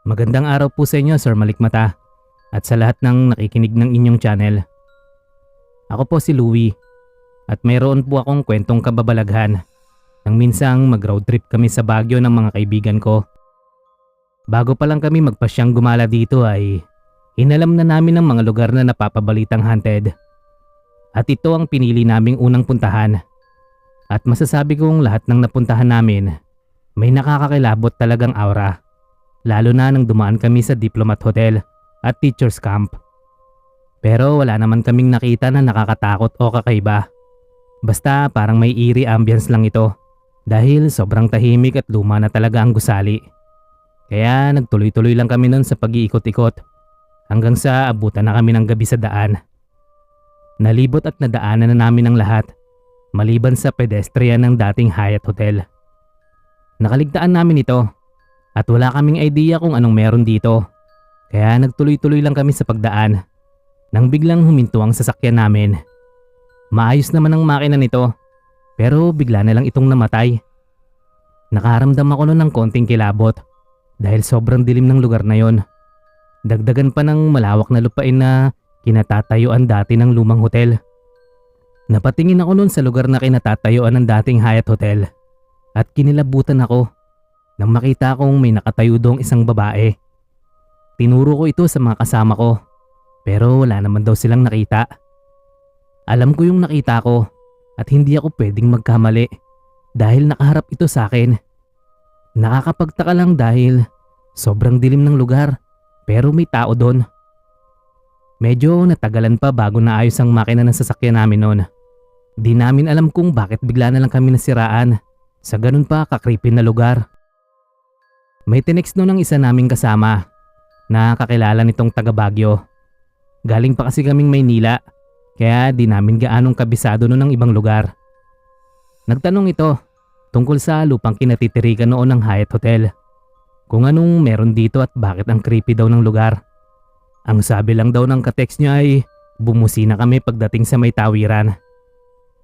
Magandang araw po sa inyo, Sir Malikmata, at sa lahat ng nakikinig ng inyong channel. Ako po si Louie at mayroon po akong kwentong kababalaghan nang minsang mag-road trip kami sa Baguio ng mga kaibigan ko. Bago pa lang kami magpasyang gumala dito ay inalam na namin ang mga lugar na napapabalitang haunted. At ito ang pinili naming unang puntahan. At masasabi kong lahat ng napuntahan namin may nakakakilabot talagang aura. Lalo na nang dumaan kami sa Diplomat Hotel at Teachers Camp. Pero wala naman kaming nakita na nakakatakot o kakaiba. Basta parang may eerie ambience lang ito dahil sobrang tahimik at luma na talaga ang gusali. Kaya nagtuloy-tuloy lang kami nun sa pag-iikot-ikot hanggang sa abutan na kami ng gabi sa daan. Nalibot at nadaanan na namin ang lahat maliban sa pedestrian ng dating Hyatt Hotel. Nakaligtaan namin ito. At wala kaming idea kung anong meron dito. Kaya nagtuloy-tuloy lang kami sa pagdaan nang biglang huminto ang sasakyan namin. Maayos naman ang makina nito pero bigla na lang itong namatay. Nakaramdam ako noon ng konting kilabot dahil sobrang dilim ng lugar na yon. Dagdagan pa ng malawak na lupain na kinatatayuan dati ng lumang hotel. Napatingin ako noon sa lugar na kinatatayuan ng dating Hyatt Hotel at kinilabutan ako nang makita kong may nakatayo doong isang babae. Tinuro ko ito sa mga kasama ko pero wala naman daw silang nakita. Alam ko yung nakita ko at hindi ako pwedeng magkamali dahil nakaharap ito sa akin. Nakakapagtaka lang dahil sobrang dilim ng lugar pero may tao doon. Medyo natagalan pa bago naayos ang makina ng sasakyan namin noon. Di namin alam kung bakit bigla na lang kami nasiraan sa ganun pa ka-creepy na lugar. May tinext noon ng isa naming kasama na kakilala nitong taga Baguio. Galing pa kasi kaming Maynila kaya di namin gaanong kabisado noon ng ibang lugar. Nagtanong ito tungkol sa lupang kinatitirikan noon ng Hyatt Hotel. Kung anong meron dito at bakit ang creepy daw ng lugar. Ang sabi lang daw ng ka-text niya ay bumusina kami pagdating sa may tawiran.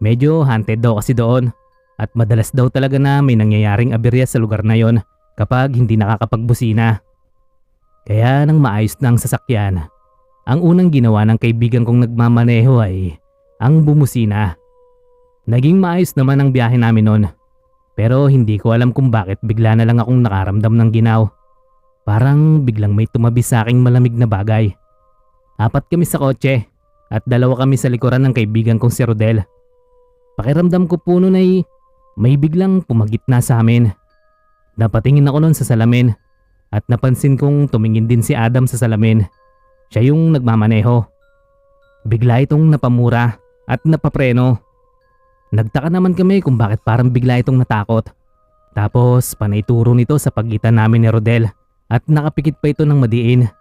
Medyo haunted daw kasi doon at madalas daw talaga na may nangyayaring aberya sa lugar na yon kapag hindi nakakapagbusina. Kaya nang maayos na ang sasakyan, ang unang ginawa ng kaibigan kong nagmamaneho ay ang bumusina. Naging maayos naman ang biyahe namin noon. Pero hindi ko alam kung bakit bigla na lang akong nakaramdam ng ginaw. Parang biglang may tumabi sa aking malamig na bagay. 4 kami sa kotse at 2 kami sa likuran ng kaibigan kong si Rodel. Pakiramdam ko po noon ay may biglang pumagitna sa amin. Napatingin ako noon sa salamin at napansin kong tumingin din si Adam sa salamin. Siya yung nagmamaneho. Bigla itong napamura at napapreno. Nagtaka naman kami kung bakit parang bigla itong natakot. Tapos panay turo nito sa pagitan namin ni Rodel at nakapikit pa ito ng madiin.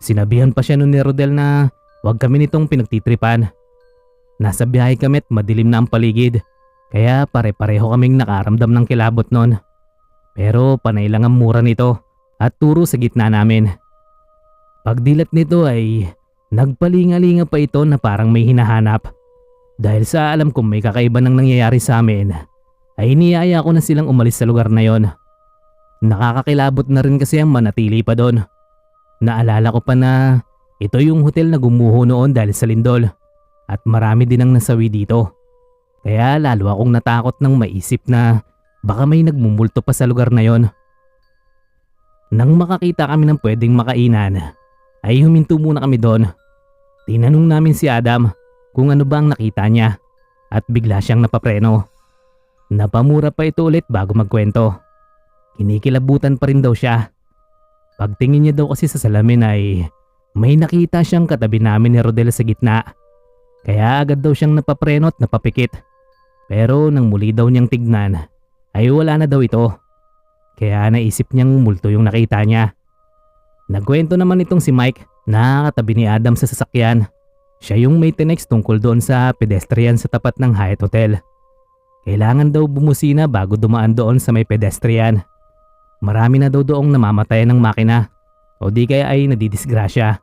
Sinabihan pa siya noon ni Rodel na huwag kami nitong pinagtitripan. Nasa biyahe kami at madilim na ang paligid kaya pare-pareho kaming nakaramdam ng kilabot noon. Pero panay lang ang mura nito at turo sa gitna namin. Pagdilat nito ay nagpalingalinga pa ito na parang may hinahanap. Dahil sa alam kong may kakaiba nang nangyayari sa amin, ay niyaya ko na silang umalis sa lugar na yon. Nakakakilabot na rin kasi ang manatili pa doon. Naalala ko pa na ito yung hotel na gumuho noon dahil sa lindol at marami din ang nasawi dito. Kaya lalo akong natakot nang maisip na baka may nagmumulto pa sa lugar na yon. Nang makakita kami ng pwedeng makainan, ay huminto muna kami doon. Tinanong namin si Adam kung ano ba ang nakita niya at bigla siyang napapreno. Napamura pa ito ulit bago magkwento. Kinikilabutan pa rin daw siya. Pagtingin niya daw kasi sa salamin ay may nakita siyang katabi namin ni Rodel sa gitna. Kaya agad daw siyang napapreno at napapikit. Pero nang muli daw niyang tignan, ay wala na daw ito. Kaya naisip niyang multo yung nakita niya. Nagkwento naman itong si Mike na katabi ni Adam sa sasakyan. Siya yung may tinext tungkol doon sa pedestrian sa tapat ng Hyatt Hotel. Kailangan daw bumusina bago dumaan doon sa may pedestrian. Marami na daw doong namamatay ng makina o di kaya ay nadidisgrasya.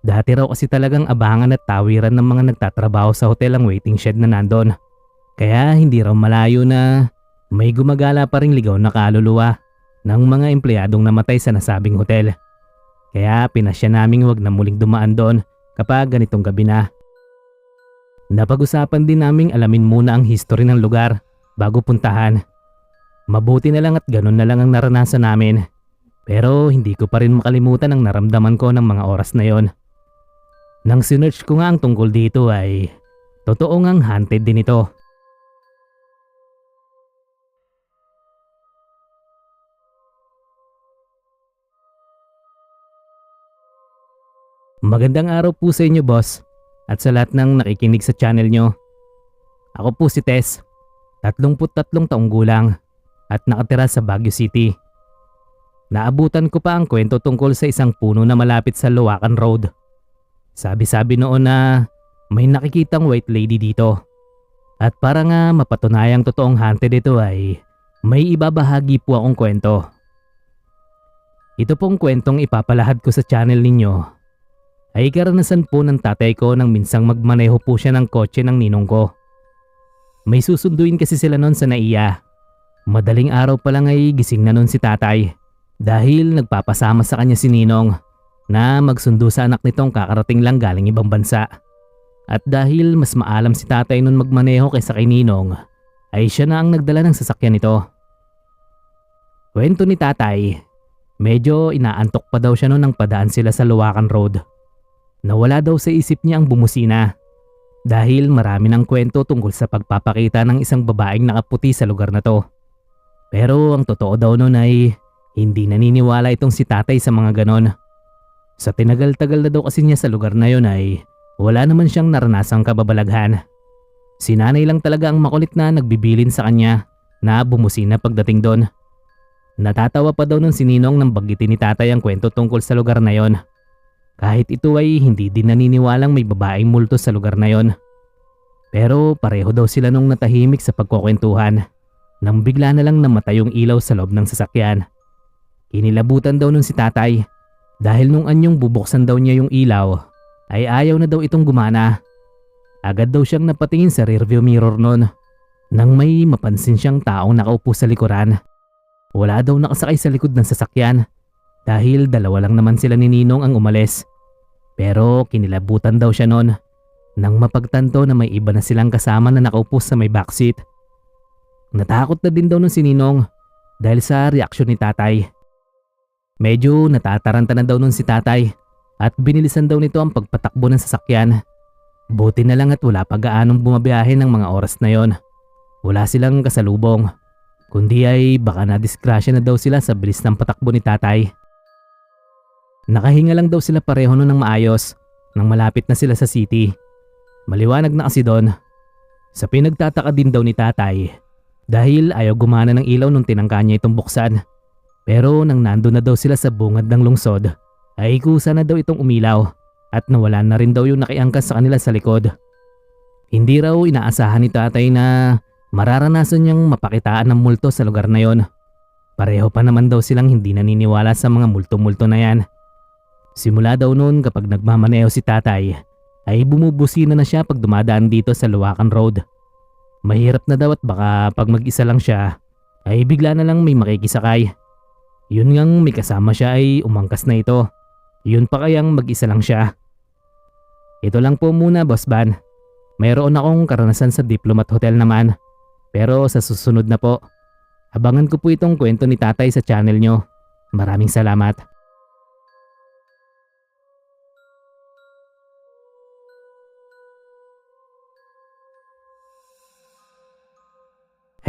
Dati raw kasi talagang abangan at tawiran ng mga nagtatrabaho sa hotel ang waiting shed na nandun. Kaya hindi raw malayo na may gumagala pa ring ligaw na kaluluwa ng mga empleyadong namatay sa nasabing hotel. Kaya pinasya naming wag na muling dumaan doon kapag ganitong gabi na. Napag-usapan din naming alamin muna ang history ng lugar bago puntahan. Mabuti na lang at ganun na lang ang naranasan namin. Pero hindi ko pa rin makalimutan ang naramdaman ko ng mga oras na yon. Nang sinearch ko nga ang tungkol dito ay totoo ngang haunted din ito. Magandang araw po sa inyo, boss, at sa lahat ng nakikinig sa channel nyo. Ako po si Tess, 33 taong gulang at nakatira sa Baguio City. Naabutan ko pa ang kwento tungkol sa isang puno na malapit sa Luwakan Road. Sabi-sabi noon na may nakikitang white lady dito. At para nga mapatunayang totoong haunted ito ay may ibabahagi po akong kwento. Ito pong kwentong ipapalahad ko sa channel ninyo ay karanasan po ng tatay ko nang minsang magmaneho po siya ng kotse ng ninong ko. May susunduin kasi sila noon sa NAIA. Madaling araw pa lang ay gising na noon si tatay dahil nagpapasama sa kanya si ninong na magsundo sa anak nitong kakarating lang galing ibang bansa. At dahil mas maalam si tatay noon magmaneho kaysa kay ninong ay siya na ang nagdala ng sasakyan nito. Kwento ni tatay, medyo inaantok pa daw siya noon nang padaan sila sa Luwakan Road. Nawala daw sa isip niya ang bumusina dahil marami ng kwento tungkol sa pagpapakita ng isang babaeng nakaputi sa lugar na to. Pero ang totoo daw noon ay hindi naniniwala itong si tatay sa mga ganon. Sa tinagal-tagal na daw kasi niya sa lugar na yon ay wala naman siyang naranasang kababalaghan. Si nanay lang talaga ang makulit na nagbibilin sa kanya na bumusina pagdating doon. Natatawa pa daw nun si Ninong nang banggitin ni tatay ang kwento tungkol sa lugar na yon. Kahit ito ay hindi din naniniwalang may babaeng multo sa lugar na yon. Pero pareho daw sila nung natahimik sa pagkukwentuhan nang bigla na lang namatay yung ilaw sa loob ng sasakyan. Kinilabutan daw nun si tatay dahil nung anyong bubuksan daw niya yung ilaw ay ayaw na daw itong gumana. Agad daw siyang napatingin sa rearview mirror nun nang may mapansin siyang taong nakaupo sa likuran. Wala daw nakasakay sa likod ng sasakyan dahil dalawa lang naman sila ni Ninong ang umalis. Pero kinilabutan daw siya noon nang mapagtanto na may iba na silang kasama na nakaupo sa may backseat. Natakot na din daw nun si Ninong dahil sa reaksyon ni tatay. Medyo natataranta na daw nun si tatay at binilisan daw nito ang pagpatakbo ng sasakyan. Buti na lang at wala pa gaanong bumabiyahe ng mga oras na yon. Wala silang kasalubong, kundi ay baka nadisgrasya na daw sila sa bilis ng patakbo ni tatay. Nakahinga lang daw sila pareho nun ng maayos nang malapit na sila sa city. Maliwanag na kasi doon. Sa pinagtataka din daw ni tatay dahil ayaw gumana ng ilaw nung tinangka niya itong buksan. Pero nang nando na daw sila sa bungad ng lungsod ay kusa na daw itong umilaw at nawala na rin daw yung nakiangkas sa kanila sa likod. Hindi raw inaasahan ni tatay na mararanasan niyang mapakitaan ng multo sa lugar na yon. Pareho pa naman daw silang hindi naniniwala sa mga multo-multo na yan. Simula daw noon kapag nagmamaneho si tatay ay bumubusina na siya pag dumadaan dito sa Luwakan Road. Mahirap na daw at baka pag mag-isa lang siya ay bigla na lang may makikisakay. Yun ngang may kasama siya ay umangkas na ito. Yun pa kayang mag-isa lang siya. Ito lang po muna, Boss Van. Mayroon akong karanasan sa Diplomat Hotel naman. Pero sa susunod na po, abangan ko po itong kwento ni tatay sa channel nyo. Maraming salamat.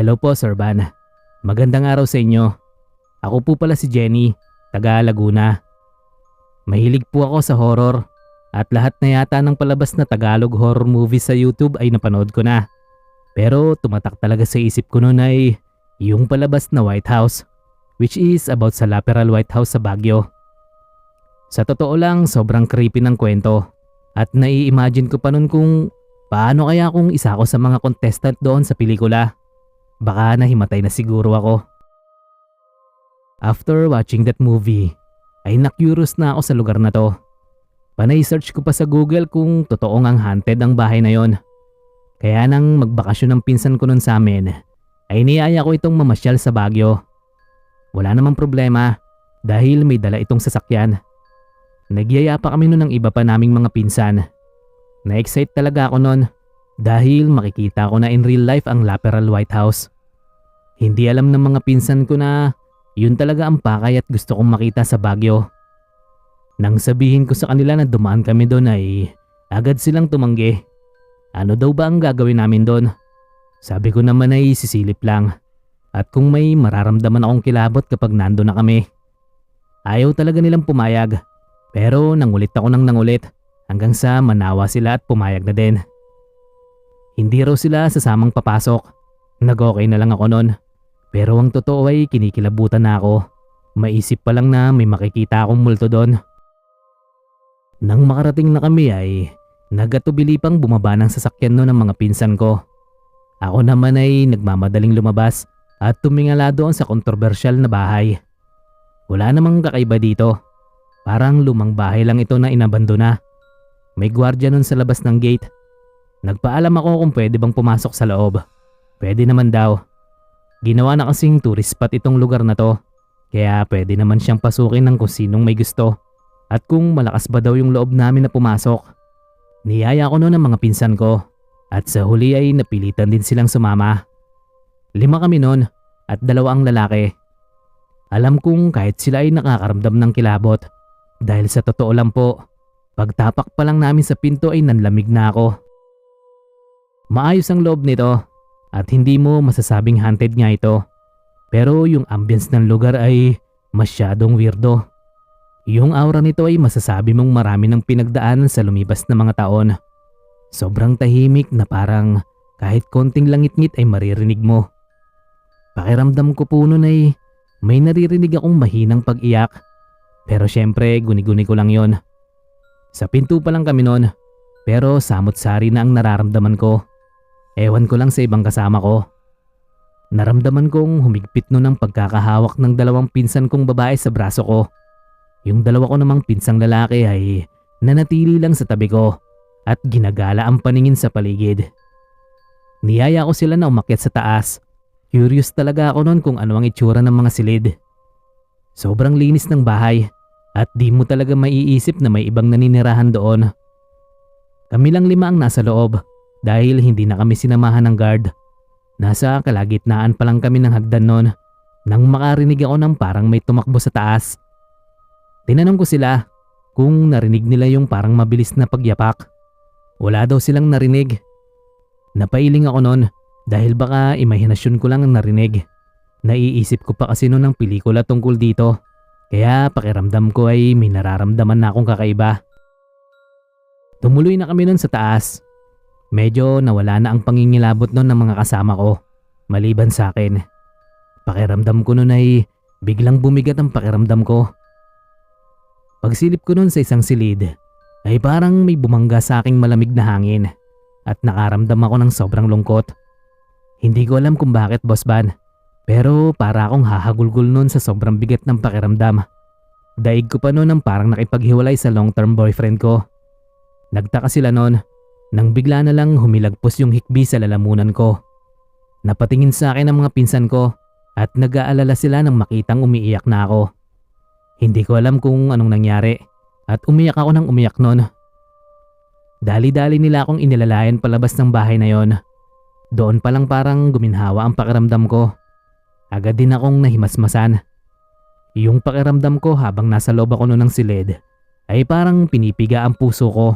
Hello po, Sir Van. Magandang araw sa inyo. Ako po pala si Jenny, taga Laguna. Mahilig po ako sa horror at lahat na yata ng palabas na Tagalog horror movies sa YouTube ay napanood ko na. Pero tumatak talaga sa isip ko noon ay yung palabas na White House, which is about sa Laperal White House sa Baguio. Sa totoo lang, sobrang creepy ng kwento at nai-imagine ko pa noon kung paano kaya kung isa ako sa mga contestant doon sa pelikula. Baka nahimatay na siguro ako. After watching that movie, ay na-curious na ako sa lugar na to. Panay-search ko pa sa Google kung totoo ngang haunted ang bahay na yon. Kaya nang magbakasyon ng pinsan ko nun sa amin, ay niyaya ko itong mamasyal sa Baguio. Wala namang problema dahil may dala itong sasakyan. Nagyaya pa kami noon ng iba pa naming mga pinsan. Na-excite talaga ako noon dahil makikita ko na in real life ang Laperal White House. Hindi alam ng mga pinsan ko na yun talaga ang pakay at gusto kong makita sa Baguio. Nang sabihin ko sa kanila na dumaan kami doon ay agad silang tumanggi. Ano daw ba ang gagawin namin doon? Sabi ko naman ay sisilip lang. At kung may mararamdaman akong kilabot kapag nando na kami. Ayaw talaga nilang pumayag. Pero nangulit ako ng nangulit hanggang sa manawa sila at pumayag na din. Hindi raw sila sasamang papasok. Nag-okay na lang ako noon. Pero ang totoo ay kinikilabutan na ako. Maisip pa lang na may makikita akong multo doon. Nang makarating na kami ay nagatubili pang bumaba ng sasakyan noon ng mga pinsan ko. Ako naman ay nagmamadaling lumabas at tumingala doon sa kontrobersyal na bahay. Wala namang kakaiba dito. Parang lumang bahay lang ito na inabandona. May gwardiya nun sa labas ng gate. Nagpaalam ako kung pwede bang pumasok sa loob. Pwede naman daw. Ginawa na kasing tourist spot itong lugar na to. Kaya pwede naman siyang pasukin ng kung sinong may gusto. At kung malakas ba daw yung loob namin na pumasok. Niyaya ko noon ng mga pinsan ko. At sa huli ay napilitan din silang sumama. 5 kami noon at 2 ang lalaki. Alam kong kahit sila ay nakakaramdam ng kilabot. Dahil sa totoo lang po, pagtapak pa lang namin sa pinto ay nanlamig na ako. Maayos ang loob nito at hindi mo masasabing haunted nga ito. Pero yung ambience ng lugar ay masyadong weirdo. Yung aura nito ay masasabi mong marami ng pinagdaanan sa lumipas na mga taon. Sobrang tahimik na parang kahit konting langit-ngit ay maririnig mo. Pakiramdam ko po nun ay may naririnig akong mahinang pag-iyak. Pero syempre guni-guni ko lang yon. Sa pinto pa lang kami noon, pero samot-sari na ang nararamdaman ko. Ewan ko lang sa ibang kasama ko. Naramdaman kong humigpit noon ang pagkakahawak ng 2 pinsan kong babae sa braso ko. Yung 2 ko namang pinsang lalaki ay nanatili lang sa tabi ko at ginagala ang paningin sa paligid. Niyaya ko sila na umakyat sa taas. Curious talaga ako noon kung ano ang itsura ng mga silid. Sobrang linis ng bahay. At di mo talaga maiisip na may ibang naninirahan doon. Kami lang 5 ang nasa loob dahil hindi na kami sinamahan ng guard. Nasa kalagitnaan pa lang kami ng hagdan noon nang makarinig ako ng parang may tumakbo sa taas. Tinanong ko sila kung narinig nila yung parang mabilis na pagyapak. Wala daw silang narinig. Napailing ako noon dahil baka imahinasyon ko lang ang narinig. Naiisip ko pa kasi noon ang pelikula tungkol dito. Kaya pakiramdam ko ay may nararamdaman na akong kakaiba. Tumuloy na kami nun sa taas. Medyo nawala na ang pangingilabot nun ng mga kasama ko, maliban sa akin. Pakiramdam ko nun ay biglang bumigat ang pakiramdam ko. Pagsilip ko nun sa isang silid, ay parang may bumangga sa aking malamig na hangin at nakaramdam ako ng sobrang lungkot. Hindi ko alam kung bakit, Boss Van. Pero para akong hahagulgol nun sa sobrang bigat ng pakiramdam. Daig ko pa nun ng parang nakipaghiwalay sa long-term boyfriend ko. Nagtaka sila nun nang bigla na lang humilagpos yung hikbi sa lalamunan ko. Napatingin sa akin ang mga pinsan ko at nag-aalala sila nang makitang umiiyak na ako. Hindi ko alam kung anong nangyari at umiyak ako nang umiyak nun. Dali-dali nila akong inilalayan palabas ng bahay na yon. Doon pa lang parang guminhawa ang pakiramdam ko. Agad din akong nahimasmasan. Yung pakiramdam ko habang nasa loob ako noon ng silid ay parang pinipiga ang puso ko.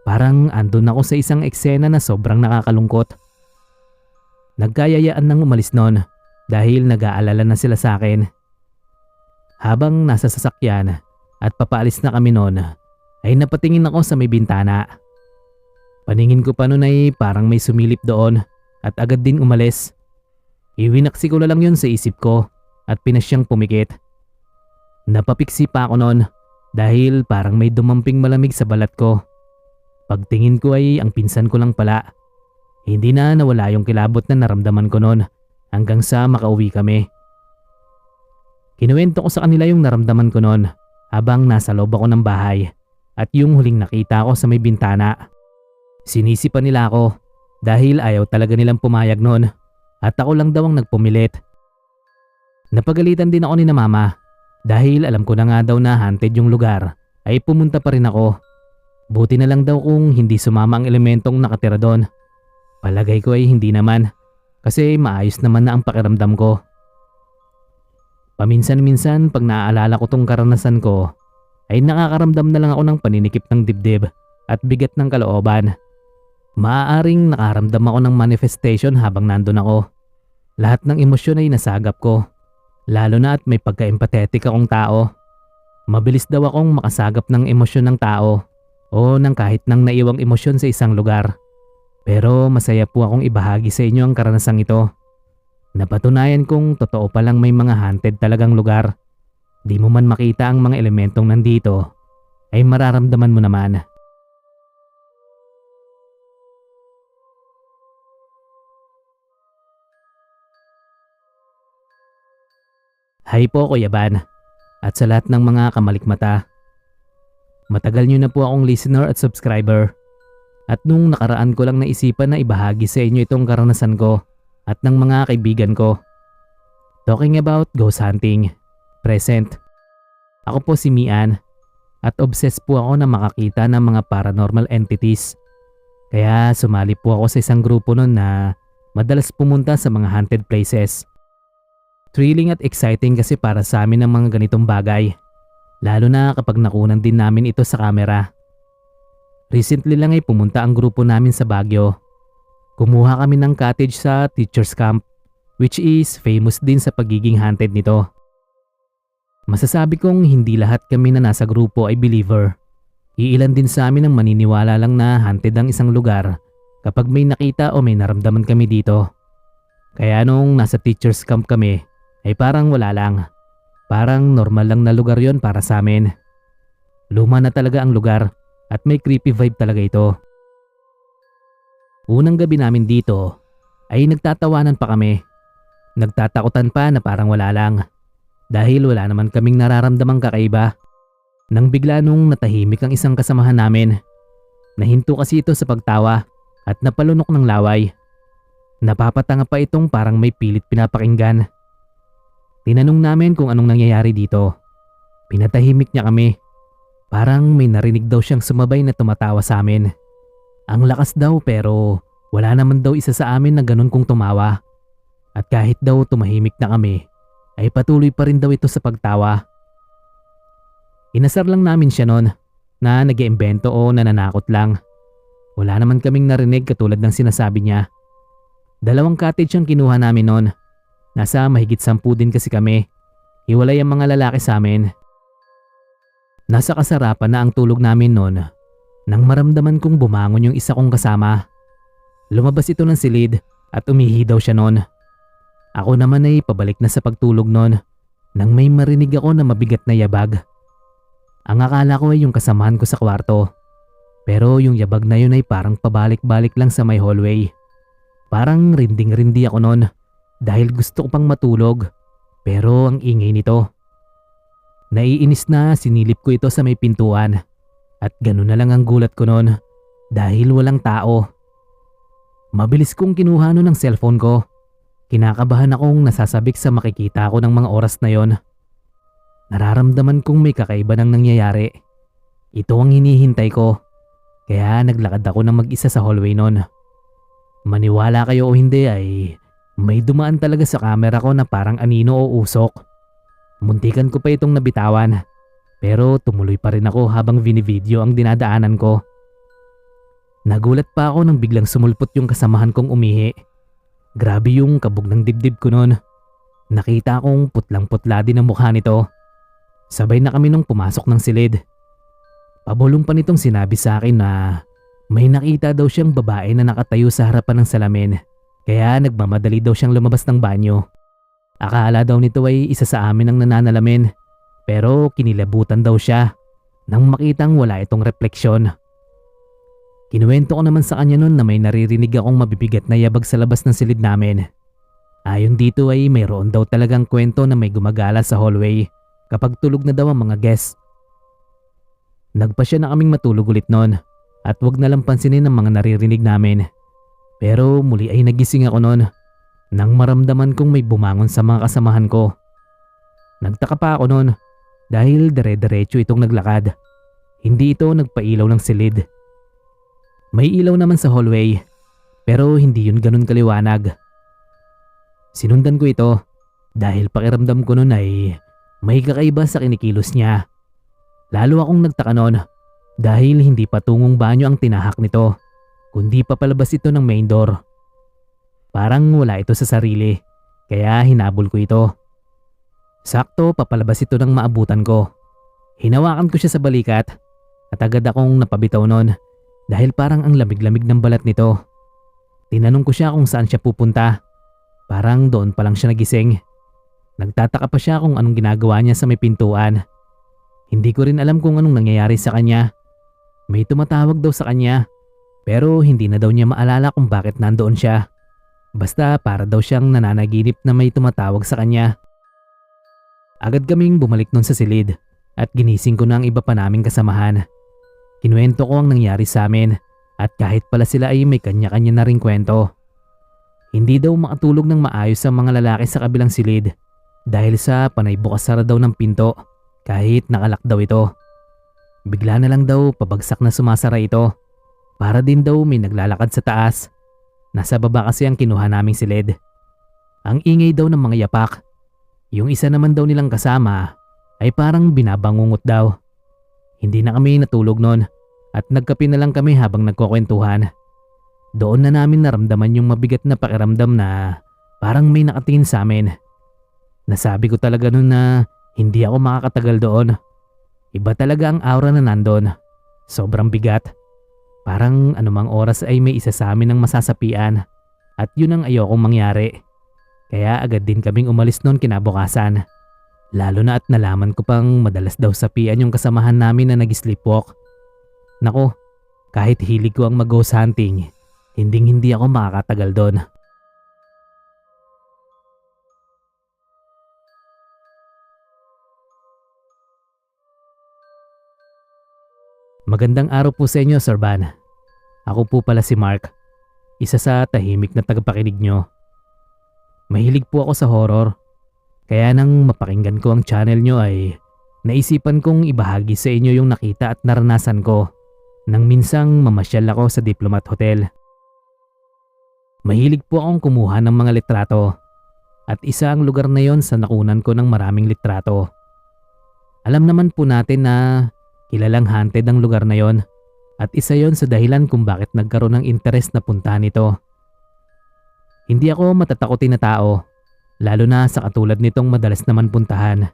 Parang andun ako sa isang eksena na sobrang nakakalungkot. Nagkayayaan nang umalis noon dahil nag-aalala na sila sa akin. Habang nasa sasakyan at papaalis na kami noon ay napatingin ako sa may bintana. Paningin ko pa noon ay parang may sumilip doon at agad din umalis. Iwinaksi ko na lang yun sa isip ko at pinasyang pumikit. Napapiksi pa ako noon dahil parang may dumamping malamig sa balat ko. Pagtingin ko ay ang pinsan ko lang pala. Hindi na nawala yung kilabot na naramdaman ko noon hanggang sa makauwi kami. Kinuwento ko sa kanila yung naramdaman ko noon habang nasa loob ako ng bahay at yung huling nakita ko sa may bintana. Sinisi pa nila ako dahil ayaw talaga nilang pumayag noon. At ako lang daw ang nagpumilit. Napagalitan din ako ni na mama dahil alam ko na nga daw na haunted yung lugar ay pumunta pa rin ako. Buti na lang daw kung hindi sumama ang elementong nakatira doon. Palagay ko ay hindi naman kasi maayos naman na ang pakiramdam ko. Paminsan-minsan pag naaalala ko tong karanasan ko ay nakakaramdam na lang ako ng paninikip ng dibdib at bigat ng kalooban. Maaaring nakaramdam ako ng manifestation habang nandun ako. Lahat ng emosyon ay nasagap ko. Lalo na at may pagka-empathetic akong tao. Mabilis daw akong makasagap ng emosyon ng tao o ng kahit nang naiwang emosyon sa isang lugar. Pero masaya po akong ibahagi sa inyo ang karanasang ito. Napatunayan kong totoo palang may mga haunted talagang lugar. Di mo man makita ang mga elementong nandito, ay mararamdaman mo naman. Hi po Kuya Ban, at sa lahat ng mga kamalikmata. Matagal nyo na po akong listener at subscriber. At nung nakaraan ko lang naisipan na ibahagi sa inyo itong karanasan ko at ng mga kaibigan ko. Talking about ghost hunting. Present. Ako po si Mian at obsessed po ako na makakita ng mga paranormal entities. Kaya sumali po ako sa isang grupo noon na madalas pumunta sa mga haunted places. Thrilling at exciting kasi para sa amin ang mga ganitong bagay. Lalo na kapag nakunan din namin ito sa camera. Recently lang ay pumunta ang grupo namin sa Baguio. Kumuha kami ng cottage sa teacher's camp, which is famous din sa pagiging haunted nito. Masasabi kong hindi lahat kami na nasa grupo ay believer. Iilan din sa amin ang maniniwala lang na haunted ang isang lugar kapag may nakita o may naramdaman kami dito. Kaya nung nasa teacher's camp kami ay parang wala lang. Parang normal lang na lugar yon para sa amin. Luma na talaga ang lugar at may creepy vibe talaga ito. Unang gabi namin dito ay nagtatawanan pa kami. Nagtatakutan pa na parang wala lang. Dahil wala naman kaming nararamdamang kakaiba. Nang bigla nung natahimik ang isang kasamahan namin. Nahinto kasi ito sa pagtawa at napalunok ng laway. Napapatanga pa itong parang may pilit pinapakinggan. Tinanong namin kung anong nangyayari dito. Pinatahimik niya kami. Parang may narinig daw siyang sumabay na tumatawa sa amin. Ang lakas daw pero wala naman daw isa sa amin na ganun kung tumawa. At kahit daw tumahimik na kami, ay patuloy pa rin daw ito sa pagtawa. Inasar lang namin siya noon na nag-iimbento o nananakot lang. Wala naman kaming narinig katulad ng sinasabi niya. 2 cottage ang kinuha namin noon. Nasa mahigit 10 din kasi kami. Hiwalay ang mga lalaki sa amin. Nasa kasarapan na ang tulog namin noon nang maramdaman kong bumangon yung isa kong kasama. Lumabas ito ng silid at umihi daw siya noon. Ako naman ay pabalik na sa pagtulog noon nang may marinig ako na mabigat na yabag. Ang akala ko ay yung kasamahan ko sa kwarto. Pero yung yabag na yun ay parang pabalik-balik lang sa may hallway. Parang rinding-rindi ako noon. Dahil gusto ko pang matulog, pero ang ingay nito. Naiinis na sinilip ko ito sa may pintuan at ganoon na lang ang gulat ko noon dahil walang tao. Mabilis kong kinuha noon ang cellphone ko. Kinakabahan akong nasasabik sa makikita ko ng mga oras na yon. Nararamdaman kong may kakaiba nang nangyayari. Ito ang hinihintay ko, kaya naglakad ako ng mag-isa sa hallway noon. Maniwala kayo o hindi ay may dumaan talaga sa camera ko na parang anino o usok. Muntikan ko pa itong nabitawan, pero tumuloy pa rin ako habang vinivideo ang dinadaanan ko. Nagulat pa ako nang biglang sumulpot yung kasamahan kong umihi. Grabe yung kabog ng dibdib ko noon. Nakita kong putlang-putla din ang mukha nito. Sabay na kami nung pumasok ng silid. Pabulong pa nitong sinabi sa akin na may nakita daw siyang babae na nakatayo sa harapan ng salamin. Kaya nagmamadali daw siyang lumabas ng banyo. Akala daw nito ay isa sa amin ang nananalamin. Pero kinilabutan daw siya nang makitang wala itong refleksyon. Kinuwento ko naman sa kanya noon na may naririnig akong mabibigat na yabag sa labas ng silid namin. Ayon dito ay mayroon daw talagang kwento na may gumagala sa hallway kapag tulog na daw ang mga guests. Nagpasya na kaming matulog ulit noon at wag na lang pansinin ang mga naririnig namin. Pero muli ay nagising ako noon nang maramdaman kong may bumangon sa mga kasamahan ko Nagtaka pa ako noon dahil dire-diretso itong naglakad. Hindi ito nagpailaw ng silid. May ilaw naman sa hallway pero hindi yun ganun kaliwanag. Sinundan ko ito dahil pakiramdam ko noon ay may kakaiba sa kinikilos niya. Lalo akong nagtaka noon dahil hindi patungong banyo ang tinahak nito, kundi papalabas ito ng main door. Parang wala ito sa sarili, kaya hinabol ko ito. Sakto papalabas ito ng maabutan ko. Hinawakan ko siya sa balikat at agad akong napabitaw noon dahil parang ang lamig-lamig ng balat nito. Tinanong ko siya kung saan siya pupunta. Parang doon pa lang siya nagising. Nagtataka pa siya kung anong ginagawa niya sa may pintuan. Hindi ko rin alam kung anong nangyayari sa kanya. May tumatawag daw sa kanya pero hindi na daw niya maalala kung bakit nandoon siya. Basta para daw siyang nananaginip na may tumatawag sa kanya. Agad kaming bumalik nun sa silid at ginising ko na ang iba pa naming kasamahan. Kinuwento ko ang nangyari sa amin at kahit pala sila ay may kanya-kanya na ring kwento. Hindi daw makatulog ng maayos ang mga lalaki sa kabilang silid dahil sa panay bukas sara daw ng pinto kahit nakalak daw ito. Bigla na lang daw pabagsak na sumasara ito. Para din daw may naglalakad sa taas. Nasa baba kasi ang kinuha naming silid. Ang ingay daw ng mga yapak. Yung isa naman daw nilang kasama ay parang binabangungot daw. Hindi na kami natulog noon at nagkape na lang kami habang nagkukwentuhan. Doon na namin naramdaman yung mabigat na pakiramdam na parang may nakatingin sa amin. Nasabi ko talaga noon na hindi ako makakatagal doon. Iba talaga ang aura na nandun. Sobrang bigat. Parang anumang oras ay may isa sa amin ang masasapian at yun ang ayokong mangyari. Kaya agad din kaming umalis noon kinabukasan. Lalo na at nalaman ko pang madalas daw sapian yung kasamahan namin na nag-sleepwalk. Nako, kahit hilig ko ang mag-ghost hunting, hindi ako makakatagal doon. Magandang araw po sa inyo, Sir Van. Ako po pala si Mark, isa sa tahimik na tagapakinig nyo. Mahilig po ako sa horror, kaya nang mapakinggan ko ang channel nyo ay naisipan kong ibahagi sa inyo yung nakita at naranasan ko nang minsang mamasyal ako sa Diplomat Hotel. Mahilig po akong kumuha ng mga litrato at isa ang lugar na yon sa nakunan ko ng maraming litrato. Alam naman po natin na kilalang haunted ang lugar na yon at isa yon sa dahilan kung bakit nagkaroon ng interes na puntahan ito. Hindi ako matatakotin na tao, lalo na sa katulad nitong madalas naman puntahan.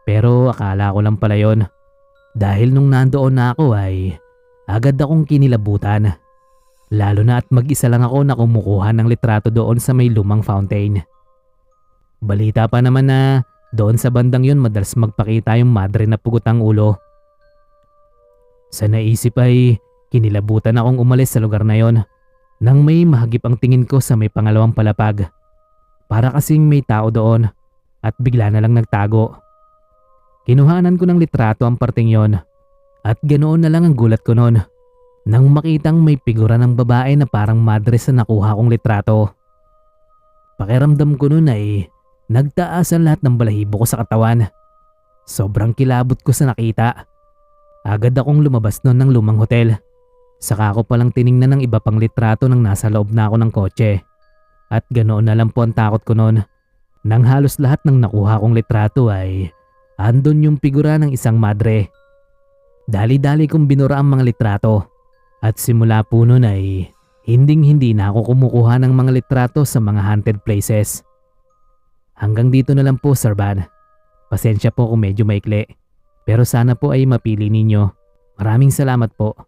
Pero akala ko lang pala yon dahil nung nandoon na ako ay agad akong kinilabutan. Lalo na at mag-isa lang ako na kumukuha ng litrato doon sa may lumang fountain. Balita pa naman na doon sa bandang yun madalas magpakita yung madre na pugot ang ulo. Sa naisip ay kinilabutan akong umalis sa lugar na yon nang may mahagip ang tingin ko sa may pangalawang palapag. Para kasing may tao doon at bigla na lang nagtago. Kinuhanan ko ng litrato ang parting yon at ganoon na lang ang gulat ko noon nang makitang may figura ng babae na parang madre sa nakuha kong litrato. Pakiramdam ko noon ay nagtaas ang lahat ng balahibo ko sa katawan. Sobrang kilabot ko sa nakita. Agad akong lumabas noon ng lumang hotel. Saka ko palang tiningnan ng iba pang litrato nang nasa loob na ako ng kotse. At ganoon na lang po ang takot ko noon nang halos lahat ng nakuha kong litrato ay andon yung figura ng isang madre. Dali-dali kong binura ang mga litrato at simula po noon ay hindi na ako kumukuha ng mga litrato sa mga haunted places. Hanggang dito na lang po, Sir Van. Pasensya po kung medyo maikli pero sana po ay mapili ninyo. Maraming salamat po.